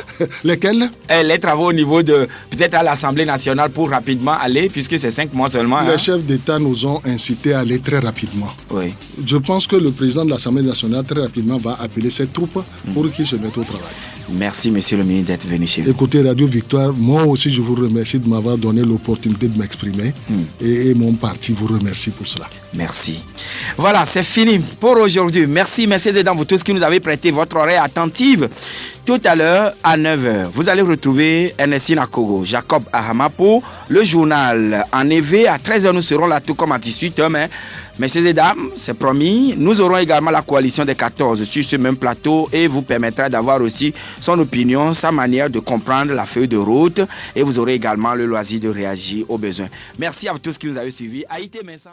Lesquels? Les travaux au niveau de, peut-être à l'Assemblée nationale pour rapidement aller, puisque c'est 5 mois seulement. Les chefs d'État nous ont incités à aller très rapidement. Oui. Je pense que le président de l'Assemblée nationale très rapidement va appeler ses troupes pour qu'ils se mettent au travail. Merci, monsieur le ministre, d'être venu chez nous. Écoutez, Radio Victoire, moi aussi je vous remercie de m'avoir donné l'opportunité de m'exprimer et mon parti vous remercie pour cela. Merci. Voilà, c'est fini pour aujourd'hui. Merci à vous tous qui nous avez prêté votre oreille attentive. Tout à l'heure, à 9h, vous allez retrouver Ernestine Akogo, Jacob Ahamapo, le journal en éveil. À 13h, nous serons là tout comme à 18h. Mais, messieurs et dames, c'est promis. Nous aurons également la coalition des 14 sur ce même plateau et vous permettra d'avoir aussi son opinion, sa manière de comprendre la feuille de route. Et vous aurez également le loisir de réagir aux besoins. Merci à vous tous qui nous avez suivis. Haïté Messa.